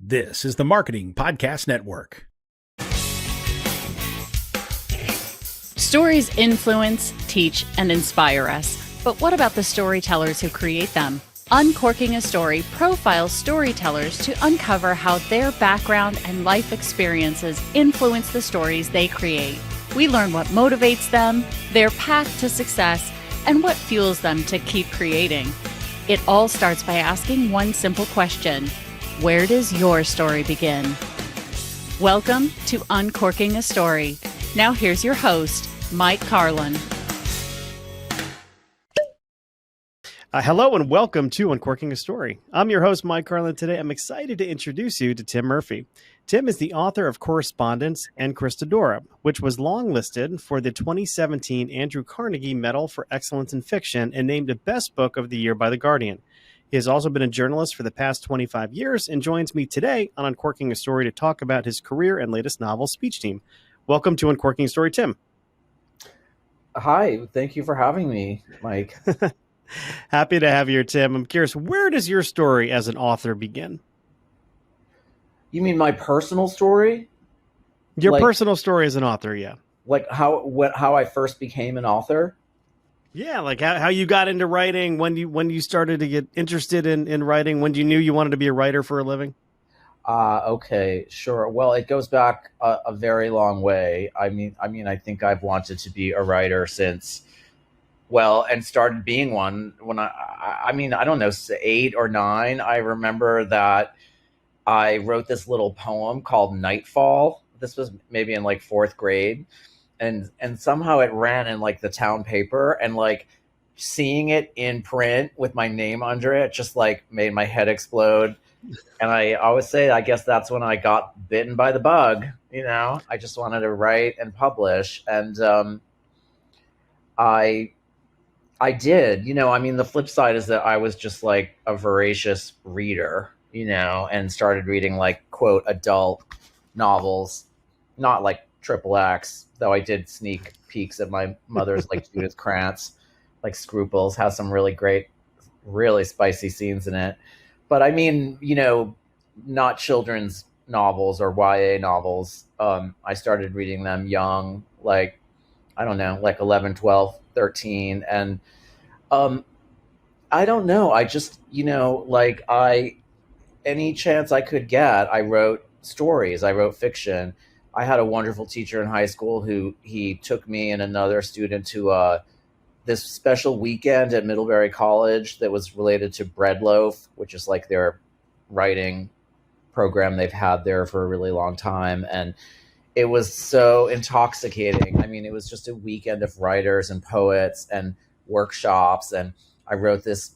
This is the Marketing Podcast Network. Stories influence, teach, and inspire us. But what about the storytellers who create them? Uncorking a Story profiles storytellers to uncover how their background and life experiences influence the stories they create. We learn what motivates them, their path to success, and what fuels them to keep creating. It all starts by asking one simple question: where does your story begin? Welcome to Uncorking a Story. Now here's your host, Mike Carlin. Hello and welcome to Uncorking a Story. I'm your host, Mike Carlin. Today, I'm excited to introduce you to Tim Murphy. Tim is the author of Correspondence and Christodora, which was longlisted for the 2017 Andrew Carnegie Medal for Excellence in Fiction and named a Best Book of the Year by The Guardian. He has also been a journalist for the past 25 years and joins me today on Uncorking a Story to talk about his career and latest novel, Speech Team. Welcome to Uncorking a Story, Tim. Hi, thank you for having me, Mike. Happy to have you here, Tim. I'm curious, where does your story as an author begin? You mean my personal story? Your personal story as an author, yeah. Like how I first became an author? Yeah, like how you got into writing, when you started to get interested in writing, when you knew you wanted to be a writer for a living? Okay, sure. Well, it goes back a very long way. I mean, I think I've wanted to be a writer since, and started being one when I don't know, 8 or 9. I remember that I wrote this little poem called Nightfall. This was maybe in like 4th grade. And somehow it ran in like the town paper, and like seeing it in print with my name under it just like made my head explode. And I always say, I guess that's when I got bitten by the bug. I just wanted to write and publish. And I did. The flip side is that I was just like a voracious reader, and started reading like, quote, adult novels, not like XXX, though I did sneak peeks at my mother's like Judith Krantz, like Scruples, has some really great, really spicy scenes in it. But not children's novels or YA novels. I started reading them young, like, I don't know, like 11, 12, 13. And I don't know. I just, any chance I could get, I wrote stories, I wrote fiction. I had a wonderful teacher in high school he took me and another student to this special weekend at Middlebury College that was related to Breadloaf, which is like their writing program they've had there for a really long time. And it was so intoxicating. It was just a weekend of writers and poets and workshops. And I wrote this,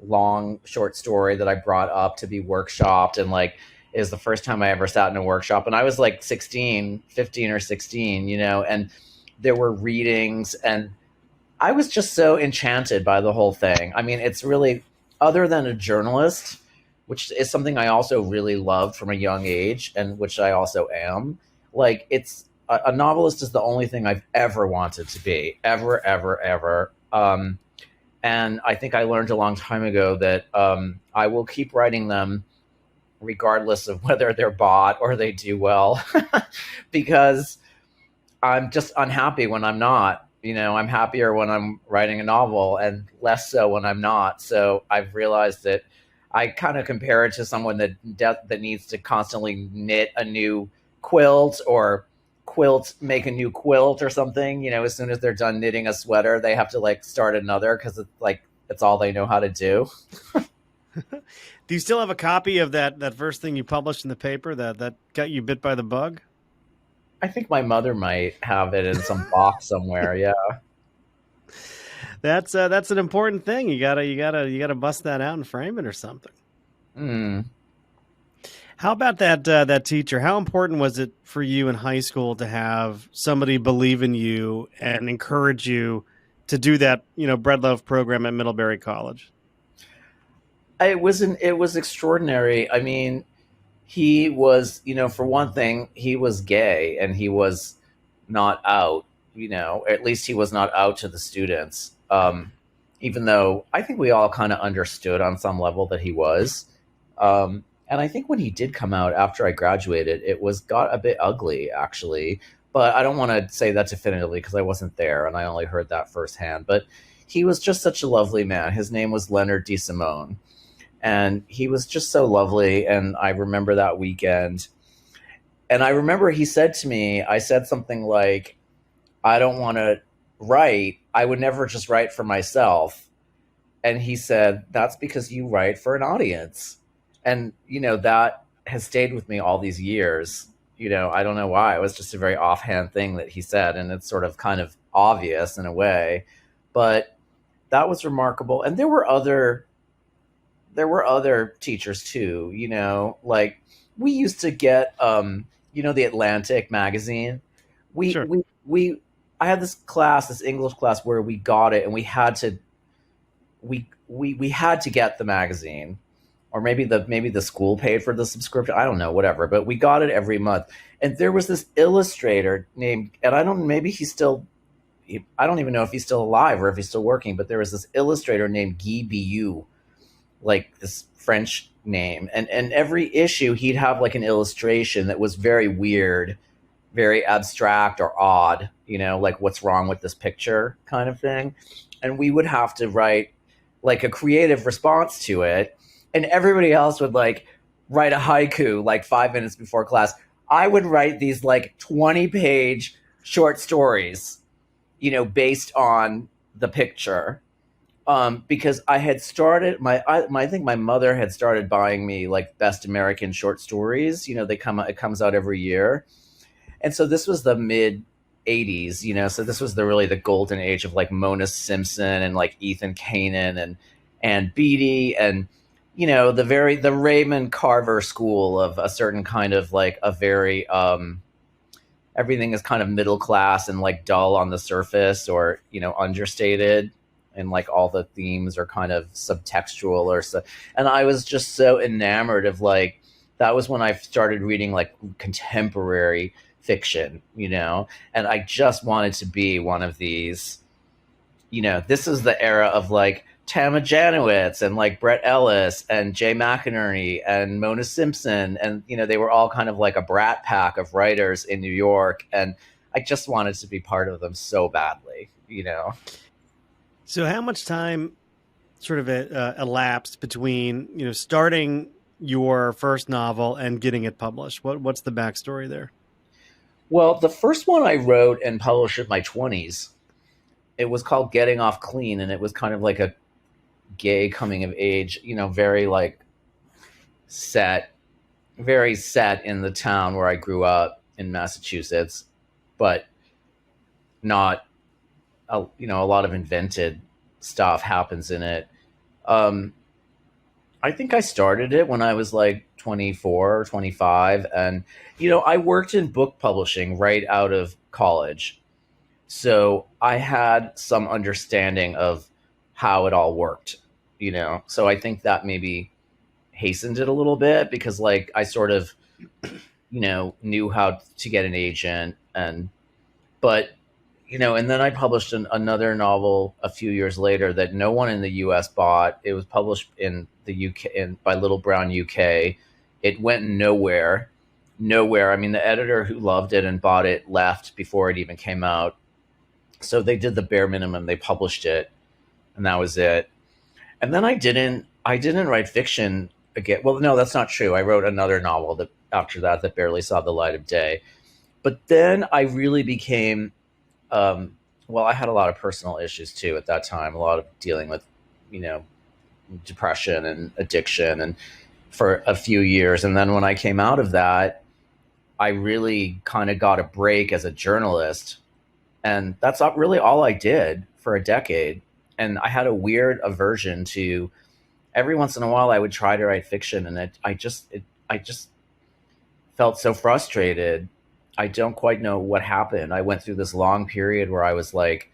long short story that I brought up to be workshopped, and like, it was the first time I ever sat in a workshop. And I was like 15 or 16, and there were readings, and I was just so enchanted by the whole thing. It's really, other than a journalist, which is something I also really loved from a young age, and which I also am, like, it's a novelist is the only thing I've ever wanted to be, ever, ever, ever. And I think I learned a long time ago that I will keep writing them regardless of whether they're bought or they do well, because I'm just unhappy when I'm not. I'm happier when I'm writing a novel and less so when I'm not. So I've realized that I kind of compare it to someone that needs to constantly knit a new quilt or make a new quilt or something. As soon as they're done knitting a sweater, they have to like start another, because it's like, it's all they know how to do. Do you still have a copy of that first thing you published in the paper that got you bit by the bug? I think my mother might have it in some box somewhere. Yeah. That's an important thing. You gotta bust that out and frame it or something. How about that teacher? How important was it for you in high school to have somebody believe in you and encourage you to do that, Breadloaf program at Middlebury College? It was extraordinary. He was, for one thing, he was gay, and he was not out, at least he was not out to the students. Even though I think we all kind of understood on some level that he was. And I think when he did come out after I graduated, it got a bit ugly, actually. But I don't want to say that definitively because I wasn't there and I only heard that firsthand. But he was just such a lovely man. His name was Leonard DeSimone. And he was just so lovely. And I remember that weekend. And I remember he said to me, I said something like, I don't want to write. I would never just write for myself. And he said, that's because you write for an audience. And, that has stayed with me all these years. I don't know why. It was just a very offhand thing that he said. And it's sort of kind of obvious in a way. But that was remarkable. And there were other teachers too, like we used to get, the Atlantic magazine. Sure. I had this English class where we got it and we had to get the magazine, or maybe the school paid for the subscription. I don't know, whatever, but we got it every month. And there was this illustrator named, and I don't even know if he's still alive or if he's still working, but there was this illustrator named Guy Biou, like this French name. And every issue he'd have like an illustration that was very weird, very abstract or odd, like what's wrong with this picture kind of thing. And we would have to write like a creative response to it. And everybody else would like write a haiku like 5 minutes before class. I would write these like 20-page short stories, based on the picture. Because I had started I think my mother had started buying me like Best American Short Stories. It comes out every year. And so this was the mid 80s, so this was the golden age of like Mona Simpson and like Ethan Kanan and Beatty and, the Raymond Carver school of a certain kind of like a very, everything is kind of middle class and like dull on the surface or, understated. And like all the themes are kind of subtextual or so. And I was just so enamored of like, that was when I started reading like contemporary fiction, and I just wanted to be one of these, this is the era of like Tama Janowitz and like Brett Ellis and Jay McInerney and Mona Simpson. And, they were all kind of like a brat pack of writers in New York. And I just wanted to be part of them so badly, So how much time sort of elapsed between, starting your first novel and getting it published? What's the backstory there? Well, the first one I wrote and published in my 20s, it was called Getting Off Clean. And it was kind of like a gay coming of age, very like very set in the town where I grew up in Massachusetts, but not a lot of invented stuff happens in it. I think I started it when I was like 24 or 25. And, I worked in book publishing right out of college. So I had some understanding of how it all worked, so I think that maybe hastened it a little bit because like I sort of, knew how to get an agent but and then I published another novel a few years later that no one in the US bought. It was published in the UK by Little Brown UK. It went nowhere. I mean, the editor who loved it and bought it left before it even came out. So they did the bare minimum. They published it and that was it. And then I didn't write fiction again. Well, no, that's not true. I wrote another novel after that barely saw the light of day. But then I really became, I had a lot of personal issues too at that time, a lot of dealing with, depression and addiction and for a few years. And then when I came out of that, I really kind of got a break as a journalist. And that's not really all I did for a decade. And I had a weird aversion to every once in a while I would try to write fiction and I just felt so frustrated. I don't quite know what happened. I went through this long period where I was like,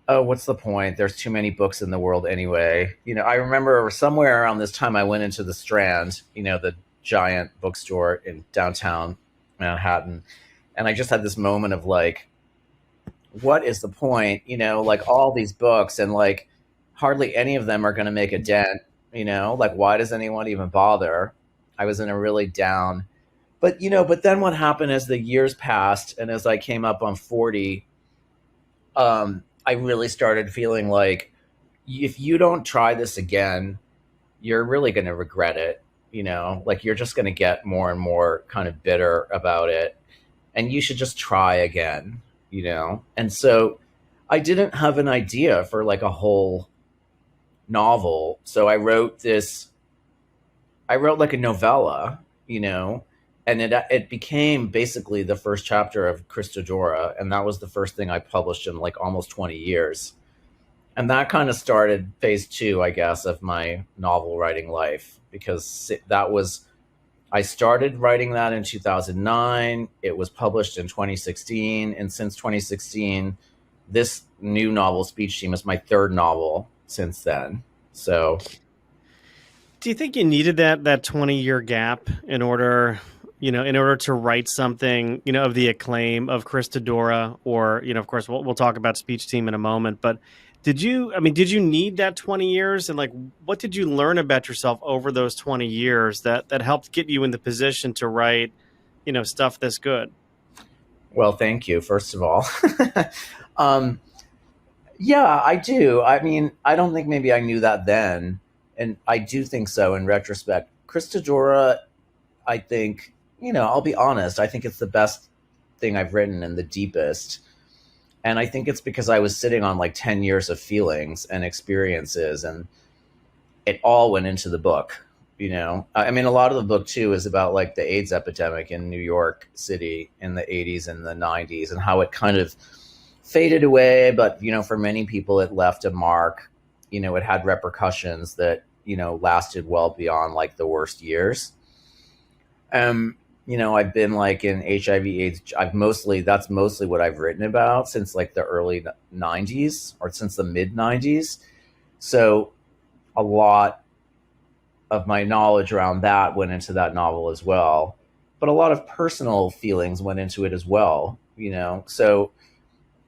oh, what's the point? There's too many books in the world anyway. I remember somewhere around this time I went into the Strand, the giant bookstore in downtown Manhattan. And I just had this moment of like, what is the point? Like all these books and like hardly any of them are going to make a dent, like why does anyone even bother? I was in a really down. But but then what happened as the years passed and as I came up on 40, I really started feeling like if you don't try this again, you're really going to regret it. Like you're just going to get more and more kind of bitter about it, and you should just try again. And so I didn't have an idea for like a whole novel, so I wrote like a novella, and it became basically the first chapter of Christodora, and that was the first thing I published in like almost 20 years. And that kind of started phase 2, I guess, of my novel writing life, because I started writing that in 2009. It was published in 2016. And since 2016, this new novel, Speech Team, is my third novel since then. So do you think you needed that 20-year gap in order to write something, of the acclaim of Christodora, or, of course, we'll talk about Speech Team in a moment, but did you need that 20 years? And like, what did you learn about yourself over those 20 years that helped get you in the position to write, stuff this good? Well, thank you, first of all. Yeah, I do. I mean, I don't think maybe I knew that then. And I do think so in retrospect. Christodora, I think, I'll be honest, I think it's the best thing I've written and the deepest. And I think it's because I was sitting on like 10 years of feelings and experiences, and it all went into the book, I mean, a lot of the book too is about like the AIDS epidemic in New York City in the 80s and the 90s, and how it kind of faded away. But, for many people, it left a mark. It had repercussions that, lasted well beyond like the worst years. I've been like in HIV AIDS. That's mostly what I've written about since like the early 90s, or since the mid 90s. So a lot of my knowledge around that went into that novel as well. But a lot of personal feelings went into it as well, So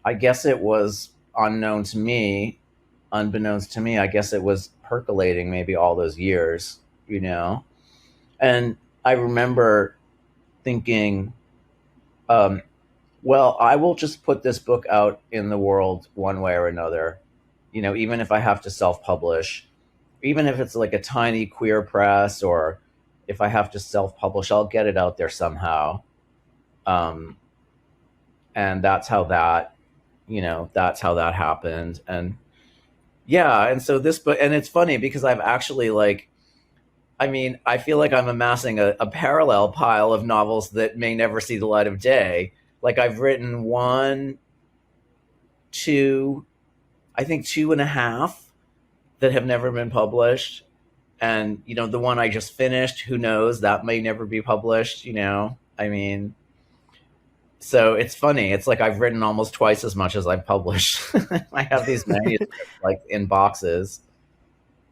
I guess it was unbeknownst to me, I guess it was percolating maybe all those years, And I remember thinking, well, I will just put this book out in the world one way or another, even if I have to self-publish, even if it's like a tiny queer press, or if I have to self-publish, I'll get it out there somehow. And that's how that happened. And yeah, and so this book, and it's funny because I've actually I feel like I'm amassing a parallel pile of novels that may never see the light of day. Like I've written 1, 2, I think 2.5 that have never been published. And, the one I just finished, who knows, that may never be published, I mean, so it's funny. It's like I've written almost twice as much as I've published. I have these manuscripts like in boxes.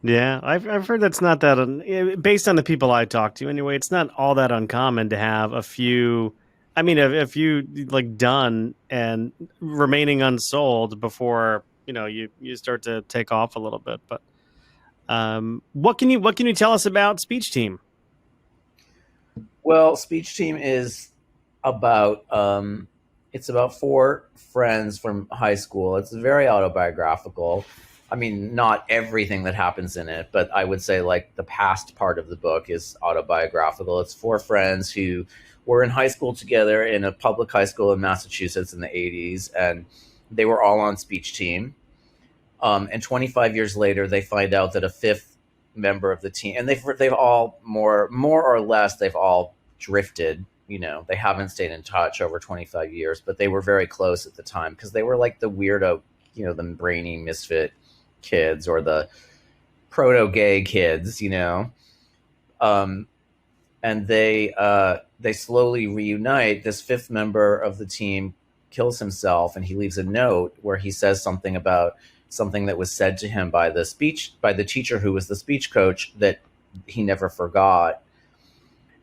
Yeah, I've heard that's not that, based on the people I talk to anyway, it's not all that uncommon to have a few like done and remaining unsold before, you start to take off a little bit. But what can you tell us about Speech Team? Well, Speech Team is about, it's about 4 friends from high school. It's very autobiographical. I mean, not everything that happens in it, but I would say like the past part of the book is autobiographical. It's 4 friends who were in high school together in a public high school in Massachusetts in the 80s, and they were all on Speech Team. And 25 years later, they find out that a 5th member of the team, and they've all more or less, they've all drifted. They haven't stayed in touch over 25 years, but they were very close at the time because they were like the weirdo, the brainy misfit kids, or the proto-gay kids, and they slowly reunite. This 5th member of the team kills himself, and he leaves a note where he says something about something that was said to him by the teacher who was the speech coach that he never forgot.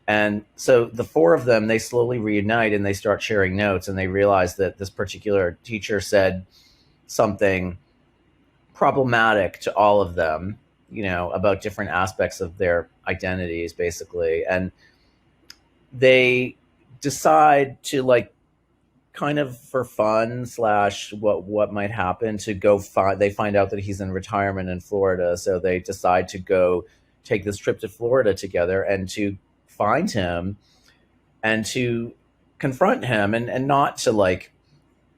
And so the 4 of them, they slowly reunite and they start sharing notes, and they realize that this particular teacher said something problematic to all of them, about different aspects of their identities, basically. And they decide to, like, kind of for fun / what might happen, to go they find out that he's in retirement in Florida. So they decide to go take this trip to Florida together and to find him and to confront him, and not to, like,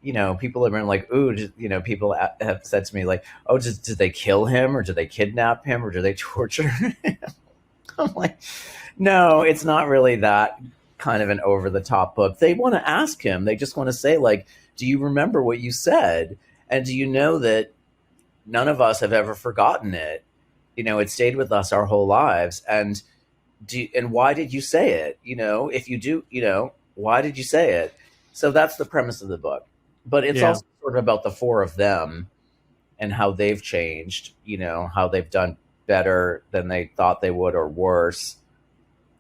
people have been like, ooh, people have said to me, like, oh, did they kill him, or did they kidnap him, or did they torture him? I'm like, no, it's not really that kind of an over the top book. They want to ask him. They just want to say, like, do you remember what you said? And do you know that none of us have ever forgotten it? It stayed with us our whole lives. And why did you say it? If you do, why did you say it? So that's the premise of the book. But it's also sort of about the four of them and how they've changed, how they've done better than they thought they would, or worse.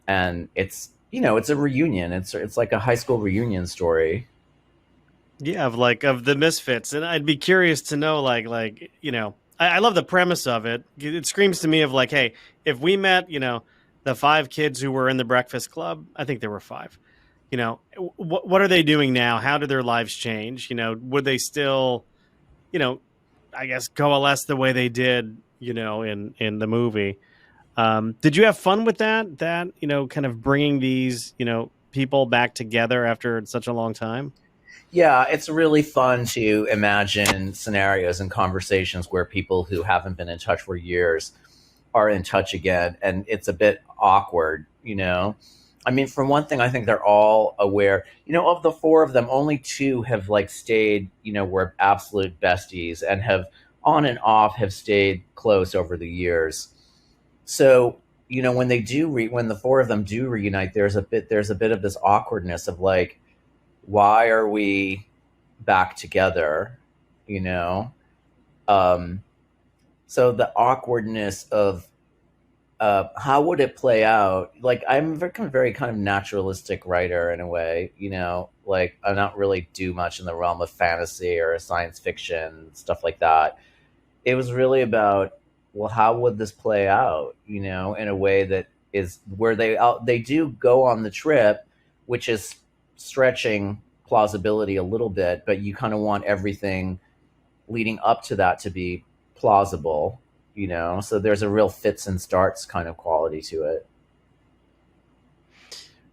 And it's a reunion. It's like a high school reunion story. Yeah, of the misfits. And I'd be curious to know, I love the premise of it. It screams to me of, like, hey, if we met, the 5 kids who were in the Breakfast Club, I think there were 5. What are they doing now? How did their lives change? Would they still, I guess, coalesce the way they did, in the movie? Did you have fun with that, kind of bringing these, people back together after such a long time? Yeah, it's really fun to imagine scenarios and conversations where people who haven't been in touch for years are in touch again. And it's a bit awkward, I mean, for one thing, I think they're all aware, of the 4 of them, only 2 have, like, stayed, were absolute besties, and have on and off have stayed close over the years. So, when they do, when the 4 of them do reunite, there's a bit of this awkwardness of, like, why are we back together? So the awkwardness of, how would it play out? Like, I'm a very kind of naturalistic writer in a way, like, I don't really do much in the realm of fantasy or science fiction, stuff like that. It was really about, well, how would this play out, in a way that is where they do go on the trip, which is stretching plausibility a little bit, but you kind of want everything leading up to that to be plausible. So there's a real fits and starts kind of quality to it.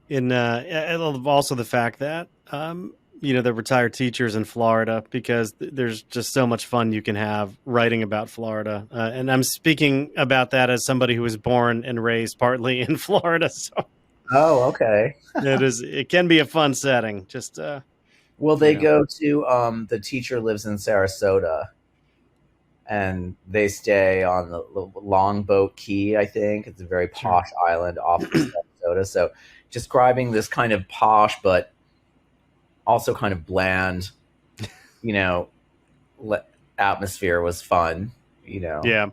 I love also the fact that, the retired teachers in Florida, because there's just so much fun you can have writing about Florida. And I'm speaking about that as somebody who was born and raised partly in Florida. So, oh, okay. It can be a fun setting. Just, well, they go to, the teacher lives in Sarasota. And they stay on the Longboat Key, I think. It's a very posh island off of Sarasota. So describing this kind of posh, but also kind of bland, atmosphere was fun, Yeah.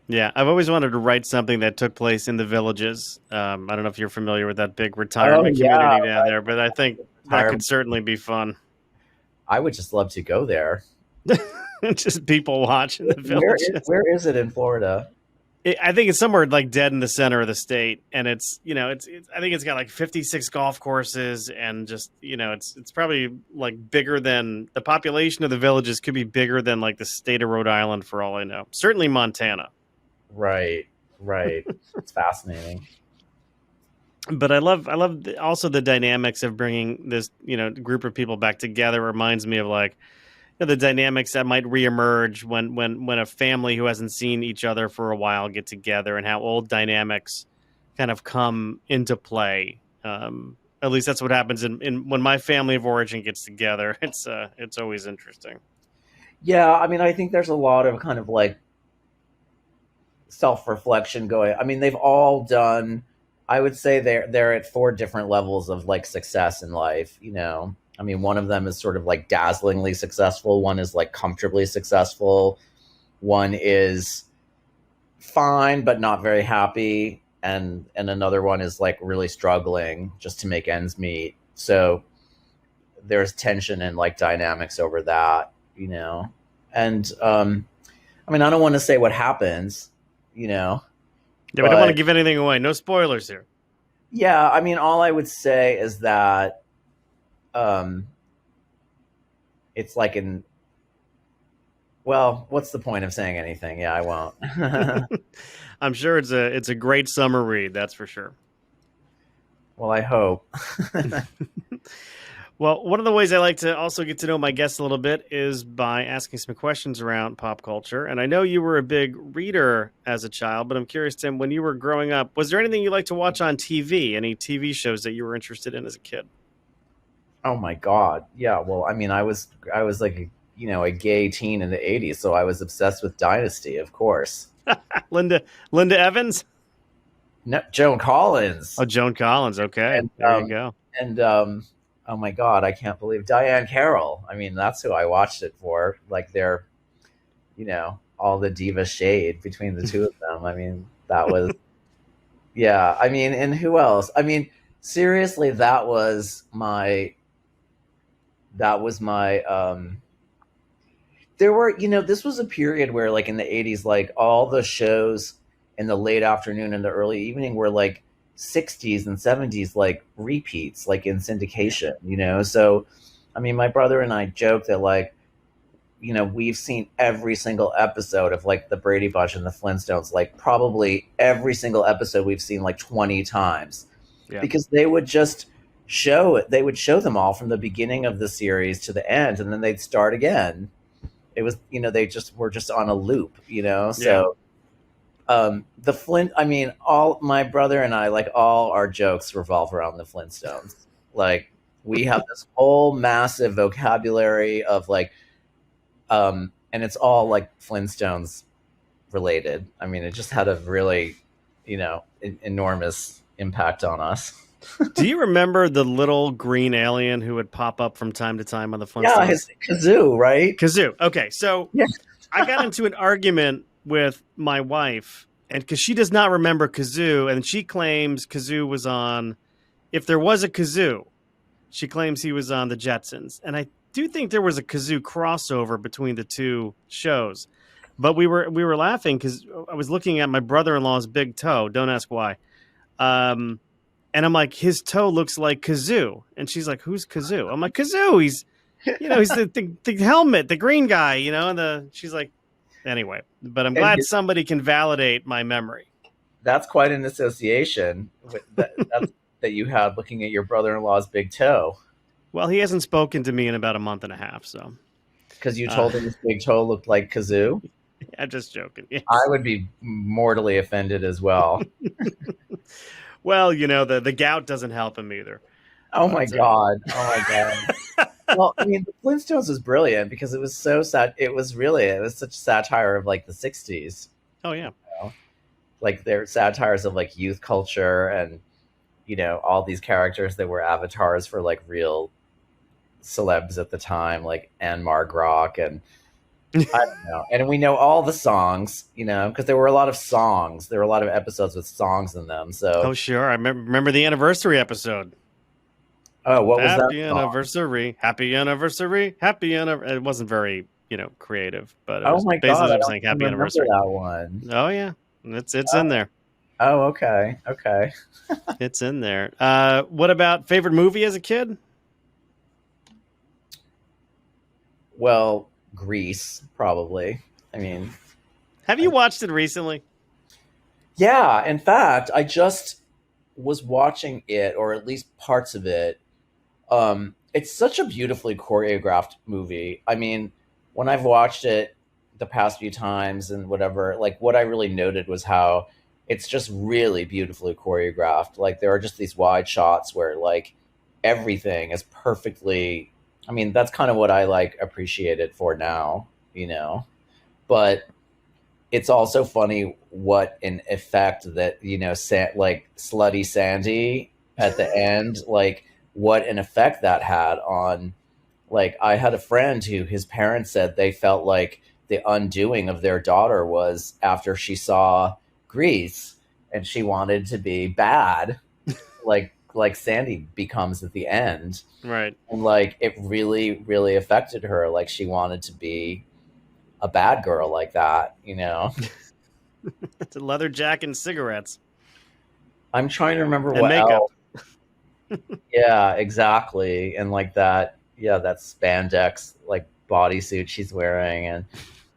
Yeah. I've always wanted to write something that took place in the Villages. I don't know if you're familiar with that big retirement community down there, but I think that could certainly be fun. I would just love to go there. Just people watching the Villages. Where is it in Florida? I think it's somewhere, like, dead in the center of the state, and it's I think it's got like 56 golf courses, and just it's probably like bigger than the population of the Villages could be bigger than, like, the state of Rhode Island for all I know. Certainly Montana. Right. It's fascinating. But I love also the dynamics of bringing this group of people back together. Reminds me of, like, the dynamics that might reemerge when a family who hasn't seen each other for a while get together, and how old dynamics kind of come into play. At least that's what happens in when my family of origin gets together. It's always interesting. Yeah, I mean, I think there's a lot of kind of, like, self-reflection going. I mean, they've all done. I would say they're at 4 different levels of, like, success in life. I mean, one of them is sort of, like, dazzlingly successful. One is, like, comfortably successful. One is fine, but not very happy. And another one is, like, really struggling just to make ends meet. So there's tension and, like, dynamics over that, And, I mean, I don't want to say what happens, you know. Yeah, we don't want to give anything away. No spoilers here. Yeah, I mean, all I would say is that it's like well, what's the point of saying anything? Yeah, I won't. I'm sure it's a great summer read, that's for sure. Well, I hope. Well, one of the ways I like to also get to know my guests a little bit is by asking some questions around pop culture. And I know you were a big reader as a child, but I'm curious, Tim, when you were growing up, was there anything you liked to watch on TV? Any TV shows that you were interested in as a kid? Oh my God. Yeah. Well, I mean, I was like, a gay teen in the 80s. So I was obsessed with Dynasty, of course. Linda Evans? No, Joan Collins. Oh, Joan Collins. Okay. And, there you go. And, oh my God, I can't believe Diane Carroll. I mean, that's who I watched it for. Like they're, all the diva shade between the two of them. I mean, that was, yeah. I mean, and who else? I mean, seriously, that was my, there were, this was a period where like in the 80s, like all the shows in the late afternoon and the early evening were like 60s and 70s like repeats, like in syndication, so I mean my brother and I joke that like we've seen every single episode of like the Brady Bunch and the Flintstones, like probably every single episode we've seen like 20 times. Yeah. Because they would just show them all from the beginning of the series to the end, and then they'd start again. It was they just were just on a loop, so the Flint, I mean, all my brother and I, like all our jokes revolve around the Flintstones. Like we have this whole massive vocabulary of like, and it's all like Flintstones related. I mean, it just had a really, enormous impact on us. Do you remember the little green alien who would pop up from time to time on the Flintstones? Yeah, his Kazoo, right? Kazoo. Okay, so yeah. I got into an argument with my wife, and because she does not remember Kazoo, and she claims Kazoo was on, if there was a Kazoo, she claims he was on the Jetsons. And I do think there was a Kazoo crossover between the two shows. But we were laughing because I was looking at my brother-in-law's big toe. Don't ask why. And I'm like, his toe looks like Kazoo. And she's like, who's Kazoo? I'm like, Kazoo. He's the helmet, the green guy, and she's like, anyway, but I'm glad somebody can validate my memory. That's quite an association that you had looking at your brother-in-law's big toe. Well, he hasn't spoken to me in about a month and a half, so. Because you told him his big toe looked like Kazoo? I'm just joking. Yes. I would be mortally offended as well. Well, the gout doesn't help him either. Oh my God. Well, I mean, the Flintstones was brilliant because it was so sad. It was such satire of like the 60s. Oh yeah. Like they're satires of like youth culture and, all these characters that were avatars for like real celebs at the time, like Anne-Marg Rock and I don't know. And we know all the songs, because there were a lot of songs. There were a lot of episodes with songs in them. So. Oh, sure. I remember the anniversary episode. Oh, what was that? Happy anniversary, happy anniversary, happy anniversary. It wasn't very, creative, but it was basically God, saying happy anniversary. That one. Oh yeah, it's in there. Oh, okay. It's in there. What about favorite movie as a kid? Well, Grease, probably. I mean, have you watched it recently? Yeah, in fact, I just was watching it, or at least parts of it. It's such a beautifully choreographed movie. I mean, when I've watched it the past few times and whatever, like what I really noted was how it's just really beautifully choreographed. Like there are just these wide shots where like everything is perfectly, I mean, that's kind of what I like appreciate it for now, but it's also funny what an effect that, like Slutty Sandy at the end, like what an effect that had on, like, I had a friend who his parents said they felt like the undoing of their daughter was after she saw Grease and she wanted to be bad, like Sandy becomes at the end. Right. And like, it really, really affected her. Like she wanted to be a bad girl like that, It's a leather jacket and cigarettes. I'm trying to remember And what makeup. else. Yeah, exactly. And like that, yeah, that spandex like bodysuit she's wearing. And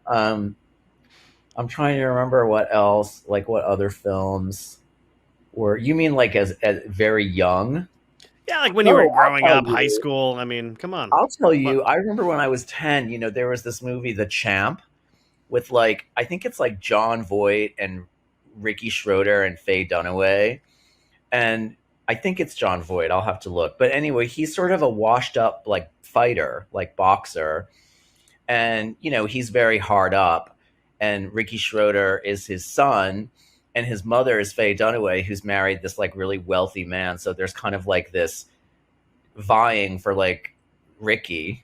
I'm trying to remember what else, like what other films were, you mean like as very young? Yeah, like when you were Oh, I'll growing tell up, high you. school. I mean, come on. I'll tell What? you, I remember when I was 10, there was this movie, The Champ, with like, I think it's like John Voight and Ricky Schroeder and Faye Dunaway. And I think it's John Voight. I'll have to look. But anyway, he's sort of a washed up like fighter, like boxer. And, he's very hard up. And Ricky Schroeder is his son. And his mother is Faye Dunaway, who's married this like really wealthy man. So there's kind of like this vying for like Ricky,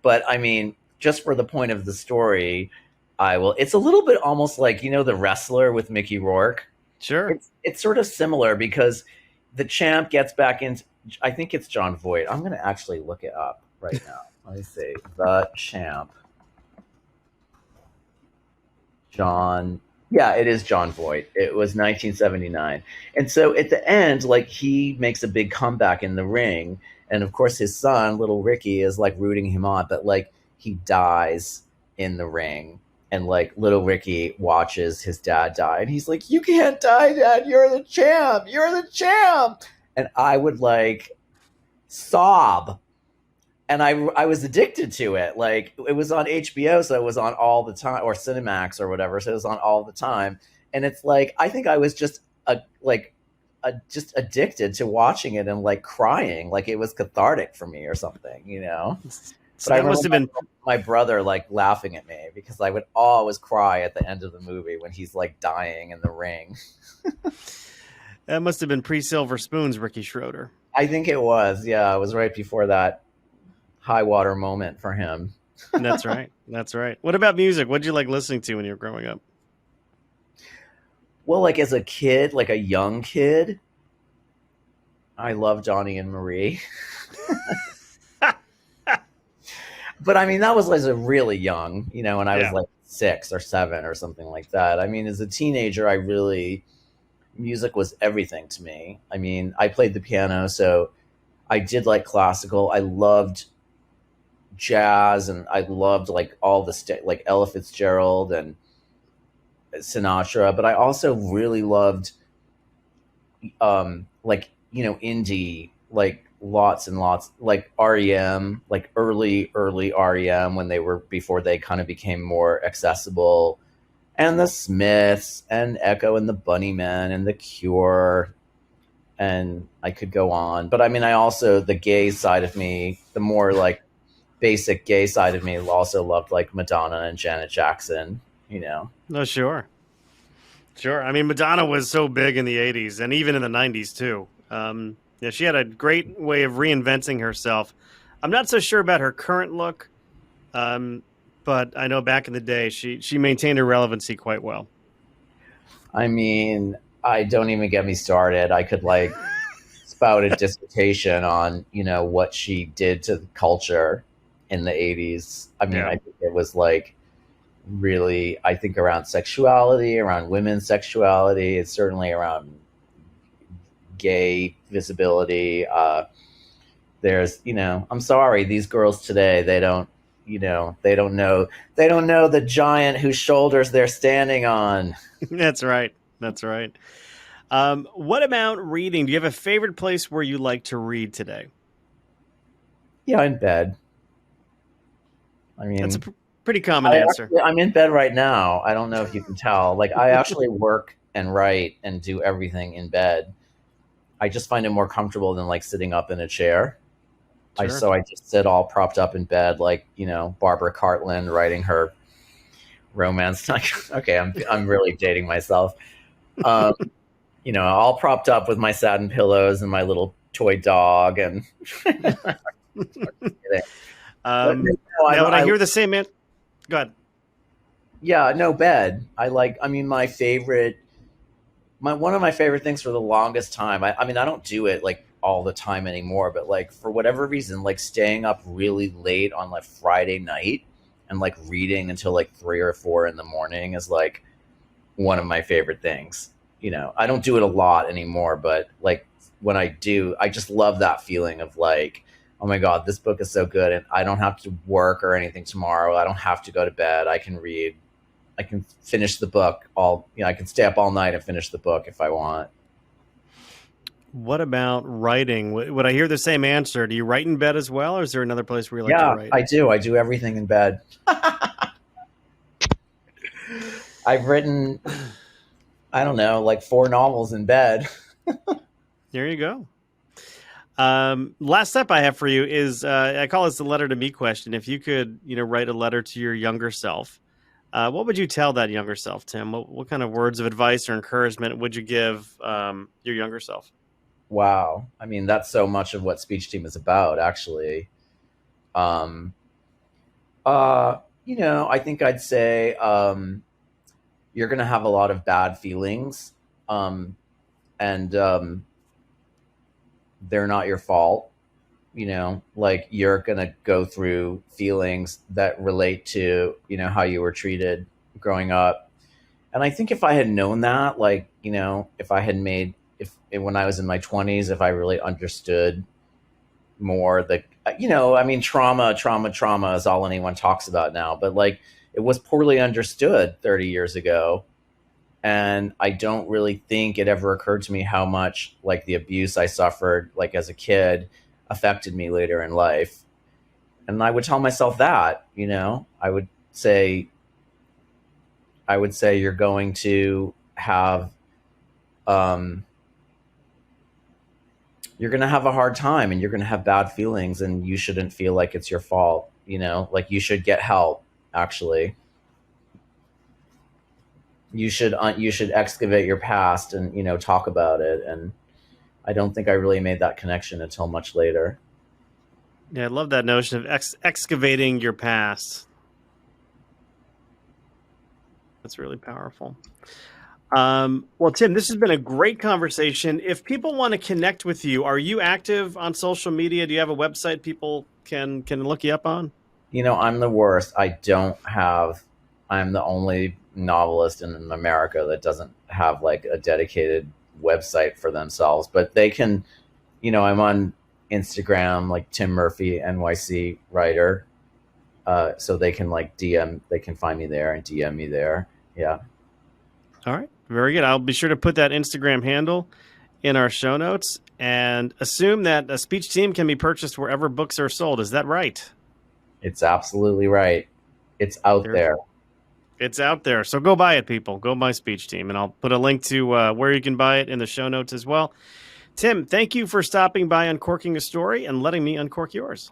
But I mean, just for the point of the story, it's a little bit almost like, The Wrestler with Mickey Rourke. Sure. It's sort of similar because the champ gets back into, I think it's John Voight. I'm going to actually look it up right now. Let me see. The Champ. Yeah, it is John Voight. It was 1979. And so at the end, like he makes a big comeback in the ring. And of course his son, little Ricky, is like rooting him on, but like he dies in the ring. And like little Ricky watches his dad die. And he's like, "You can't die, Dad. You're the champ. You're the champ." And I would like sob. And I was addicted to it. Like it was on HBO, so it was on all the time, or Cinemax or whatever. So it was on all the time. And it's like, I think I was just just addicted to watching it and like crying, like it was cathartic for me or something, So But I that must have remember been. my brother like laughing at me because I would always cry at the end of the movie when he's like dying in the ring. That must have been pre-Silver Spoons, Ricky Schroeder. I think it was. Yeah, it was right before that high water moment for him. That's right. That's right. What about music? What did you like listening to when you were growing up? Well, like as a kid, like a young kid, I love Johnny and Marie. But I mean, that was like a really young, when I was like 6 or 7 or something like that. I mean, as a teenager, music was everything to me. I mean, I played the piano, so I did like classical. I loved jazz, and I loved like all the like Ella Fitzgerald and Sinatra. But I also really loved, like indie, like lots and lots, like REM, like early REM before they kind of became more accessible, and the Smiths and Echo and the Bunnymen and the Cure, and I could go on. But I mean, I also, the gay side of me, the more like basic gay side of me, also loved like Madonna and Janet Jackson, No, sure. I mean, Madonna was so big in the 80s and even in the 90s too. Yeah, she had a great way of reinventing herself. I'm not so sure about her current look, but I know back in the day she maintained her relevancy quite well. I mean, I don't even get me started. I could like spout a dissertation on, what she did to the culture in the 80s. I mean, Yeah. I think it was like really, I think around sexuality, around women's sexuality. It's certainly around gay visibility. There's, I'm sorry, these girls today, they don't know the giant whose shoulders they're standing on. That's right. What about reading? Do you have a favorite place where you like to read today? Yeah, in bed. I mean, That's a pretty common answer. I'm in bed right now. I don't know if you can tell. Like, I actually work and write and do everything in bed. I just find it more comfortable than like sitting up in a chair. Sure. So I just sit all propped up in bed, like, Barbara Cartland writing her romance. Okay, I'm really dating myself. All propped up with my satin pillows and my little toy dog, and I hear the same. Go ahead. Yeah, no, bed. One of my favorite things for the longest time. I mean, I don't do it like all the time anymore, but like for whatever reason, like staying up really late on like Friday night and like reading until like 3 or 4 in the morning is like one of my favorite things. You know, I don't do it a lot anymore, but like when I do, I just love that feeling of like, oh my God, this book is so good and I don't have to work or anything tomorrow. I don't have to go to bed. I can read, I can finish the book I can stay up all night and finish the book if I want. What about writing? Would I hear the same answer? Do you write in bed as well, or is there another place where you like to write? Yeah, I do. I do everything in bed. I've written, I don't know, like 4 novels in bed. There you go. Last step I have for you is, I call this the letter to me question. If you could, write a letter to your younger self, what would you tell that younger self, Tim? What kind of words of advice or encouragement would you give your younger self? Wow. I mean, that's so much of what Speech Team is about, actually. I think I'd say you're going to have a lot of bad feelings, and they're not your fault. Like you're going to go through feelings that relate to, how you were treated growing up. And I think if I had known that, like, if I had when I was in my 20s, if I really understood more trauma is all anyone talks about now, but like it was poorly understood 30 years ago. And I don't really think it ever occurred to me how much like the abuse I suffered, like as a kid, affected me later in life. And I would tell myself that, I would say you're going to have, you're going to have a hard time and you're going to have bad feelings and you shouldn't feel like it's your fault, like you should get help. Actually, you should excavate your past and, talk about it. And I don't think I really made that connection until much later. Yeah, I love that notion of excavating your past. That's really powerful. Well, Tim, this has been a great conversation. If people want to connect with you, are you active on social media? Do you have a website people can look you up on? I'm the worst. I'm the only novelist in America that doesn't have like a dedicated website for themselves, but they can, I'm on Instagram, like Tim Murphy, NYC writer. So they can like they can find me there and DM me there. Yeah. All right. Very good. I'll be sure to put that Instagram handle in our show notes and assume that a Speech Team can be purchased wherever books are sold. Is that right? It's absolutely right. It's out there. It's out there. So go buy it, people. Go buy Speech Team. And I'll put a link to where you can buy it in the show notes as well. Tim, thank you for stopping by Uncorking a Story and letting me uncork yours.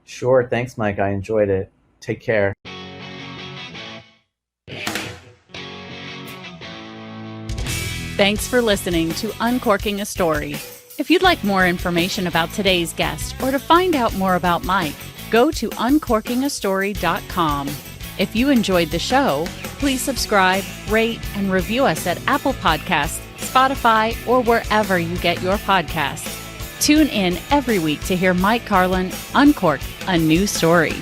Sure. Thanks, Mike. I enjoyed it. Take care. Thanks for listening to Uncorking a Story. If you'd like more information about today's guest or to find out more about Mike, go to uncorkingastory.com. If you enjoyed the show, please subscribe, rate, and review us at Apple Podcasts, Spotify, or wherever you get your podcasts. Tune in every week to hear Mike Carlin uncork a new story.